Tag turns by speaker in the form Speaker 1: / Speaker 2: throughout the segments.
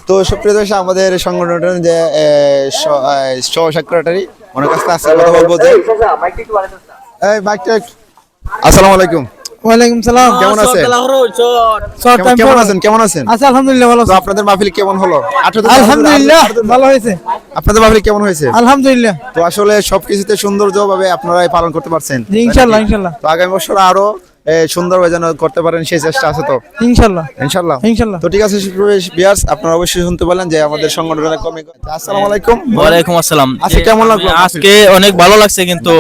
Speaker 1: তো সুপ্রিয় দর্শক, আমাদের সংগঠনের যে সহ সেক্রেটারি ওনার কাছে আজকে কথা বলবো যে এই মাইকটা। আসসালামু আলাইকুম।
Speaker 2: ওয়ালাইকুম সালাম।
Speaker 1: কেমন আছেন? কেমন আছেন?
Speaker 2: আচ্ছা, আলহামদুলিল্লাহ ভালো
Speaker 1: তো
Speaker 2: আছি।
Speaker 1: আপনাদের মাহফিল কেমন হলো?
Speaker 2: আলহামদুলিল্লাহ ভালো হয়েছে।
Speaker 1: আপনাদের মাহফিল কেমন হয়েছে?
Speaker 2: আলহামদুলিল্লাহ।
Speaker 1: তো আসলে সবকিছুতে সৌন্দর্যভাবে আপনারাই পালন করতে পারছেন।
Speaker 2: জি, ইনশাআল্লাহ ইনশাআল্লাহ।
Speaker 1: তো আগামী বছর আরো সুন্দরভাবে যেন করতে পারেন সেই চেষ্টা আছে তো
Speaker 2: ইনশাআল্লাহ
Speaker 1: ইনশাআল্লাহ।
Speaker 2: ইনশাআল্লাহ।
Speaker 1: তো ঠিক আছে ভিউয়ার্স, আপনারা অবশ্যই শুনতে পেলেন যে আমাদের সংগঠনের কমিটি। আসসালামু আলাইকুম।
Speaker 3: ওয়ালাইকুম আসসালাম।
Speaker 1: আজকে কেমন লাগলো?
Speaker 3: আজকে অনেক ভালো লাগছে, কিন্তু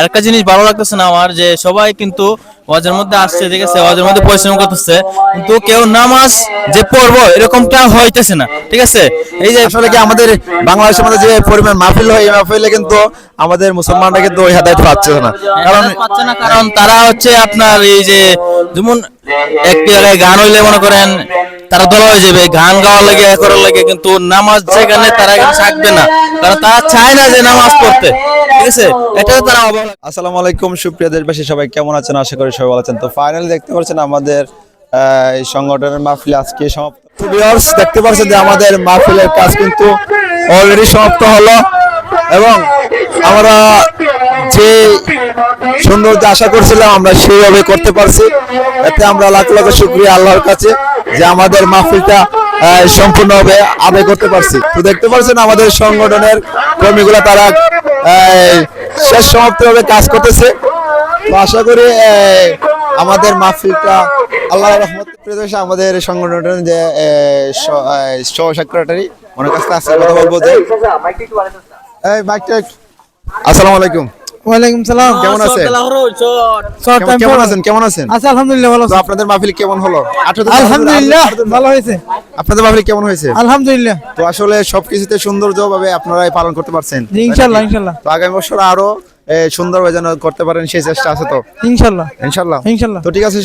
Speaker 3: একটা জিনিস ভালো লাগতেছে না আমার, যে সবাই কিন্তু ওয়াজের মধ্যে আসছে, ঠিক আছে, ওয়াজের মধ্যে পরিশ্রম করতেছে, কিন্তু কেউ নামাজ যে পড়বো এরকমটা হইতেছে না, ঠিক আছে। এই যে
Speaker 1: আসলে কি আমাদের বাংলাদেশের মধ্যে যে পরিমাণ মাহফিল হয়, এই মাহফিলে কিন্তু আমাদের মুসলমানরা কিন্তু ওই হেদায়েত পাচ্ছে না। কারণ
Speaker 3: পাচ্ছে না, কারণ তারা হচ্ছে আপনার এই যে যেমন একটি জায়গায় গান হইলে মনে করেন তারা দলা হয়ে যাবে, গান গাওয়ার লাগে করার লাগে, কিন্তু নামাজ যেখানে তারা এখানে থাকবে না, কারণ তারা চায় না যে নামাজ পড়তে, ঠিক আছে। এটা তারা অবহেলা।
Speaker 1: আসসালামু আলাইকুম সুপ্রিয় দেশবাসী, সবাই কেমন আছেন? আশা করি সবাই ভালো আছেন। তো ফাইনালি দেখতে পাচ্ছেন আমাদের এই সংগঠনের মাহফিল আজকে সমাপ্ত। তো ভিউয়ার্স, দেখতে পাচ্ছেন যে আমাদের মাহফিলের কাজ কিন্তু অলরেডি সমাপ্ত হলো, এবং আমরা যে সৌন্দর্য আশা করছিলাম আমরা সেইভাবে করতে পারছি। এতে আমরা লাখ লাখ শুকরিয়া আল্লাহর কাছে যে আমাদের মাহফিলটা সম্পূর্ণভাবে আদায় করতে পারছি। তো দেখতে পাচ্ছেন আমাদের সংগঠনের কর্মীগুলা তারা শেষ সমাপ্তভাবে কাজ করতেছে। তো আশা করি আমাদের মাহফিলটা আল্লাহর রহমতে। প্রিয় দর্শক, আমাদের সংগঠনের যে সহ সেক্রেটারি ওনার কাছে আজকে কথা বলবো যে এই মাইকটা। আসসালামু আলাইকুম।
Speaker 2: ওয়ালাইকুম সালাম।
Speaker 1: কেমন আছেন? কেমন আছেন?
Speaker 2: আচ্ছা, আলহামদুলিল্লাহ ভালো
Speaker 1: তো
Speaker 2: আছি।
Speaker 1: আপনাদের মাহফিল কেমন হলো?
Speaker 2: আলহামদুলিল্লাহ ভালো হয়েছে।
Speaker 1: আপনাদের মাহফিল কেমন হয়েছে?
Speaker 2: আলহামদুলিল্লাহ।
Speaker 1: তো আসলে সবকিছুতে সৌন্দর্যভাবে আপনারাই পালন করতে পারছেন।
Speaker 2: জি, ইনশাআল্লাহ ইনশাআল্লাহ।
Speaker 1: তো আগামী বছর আরো সুন্দরভাবে যেন করতে পারেন সেই চেষ্টা আছে তো
Speaker 2: ইনশাআল্লাহ
Speaker 1: ইনশাআল্লাহ
Speaker 2: ইনশাআল্লাহ।
Speaker 1: তো ঠিক আছে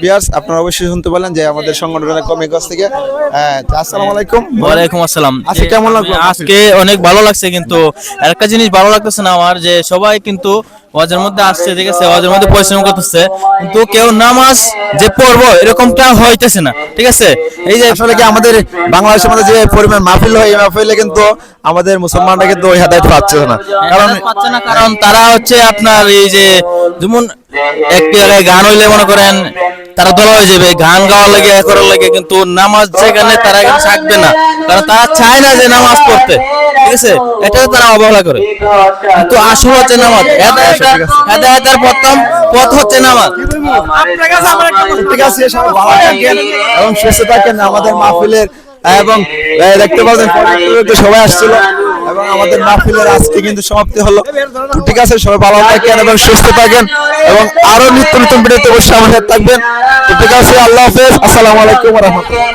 Speaker 1: ভিউয়ার্স, আপনারা অবশ্যই শুনতে পেলেন যে আমাদের সংগঠনের কমিটির কাছ থেকে। আসসালামু আলাইকুম।
Speaker 3: ওয়ালাইকুম আসসালাম।
Speaker 1: আজকে কেমন লাগলো?
Speaker 3: আজকে অনেক ভালো লাগছে, কিন্তু একটা জিনিস ভালো লাগতেছে না আমার, যে সবাই কিন্তু ওয়াজের মধ্যে আসছে, ঠিক আছে, ওয়াজের মধ্যে পরিশ্রম করতেছে, কিন্তু কেউ নামাজ যে পড়বো এরকমটা হইতেছে না, ঠিক আছে। এই যে
Speaker 1: আসলে কি আমাদের বাংলাদেশের মধ্যে যে পরিমাণ মাহফিল হয়, এই মাহফিলে কিন্তু আমাদের মুসলমানরা কিন্তু ওই হেদায়েত পাচ্ছে না। কারণ
Speaker 3: পাচ্ছে না, কারণ তারা হচ্ছে আপনার এই যে যেমন একটি জায়গায় গান হইলে মনে করেন তারা দলা হয়ে যাবে, গান গাওয়ার লাগে করার লাগে, কিন্তু নামাজ যেখানে তারা এখানে থাকবে না, কারণ তারা চায় না যে নামাজ পড়তে, ঠিক আছে। এটা তারা অবহেলা করে, কিন্তু আসল হচ্ছে নামাজ। হেদায়েতের প্রথম পথ হচ্ছে নামাজ।
Speaker 1: ঠিক আছে, সবাই ভালো থাকেন এবং সুস্থ থাকেন। আমাদের মাহফিলের এবং দেখতে পাচ্ছেন সবাই আসছিল, এবং আমাদের মাহফিলের আজকে কিন্তু সমাপ্তি হলো। তো ঠিক আছে, সবাই ভালো থাকেন এবং সুস্থ থাকেন, এবং আরো নিত্য নতুন ভিডিওতে অবশ্যই আমাদের থাকবেন। তো ঠিক আছে, আল্লাহ হাফেজ। আসসালামু আলাইকুম ওয়া রাহমাতুল্লাহ।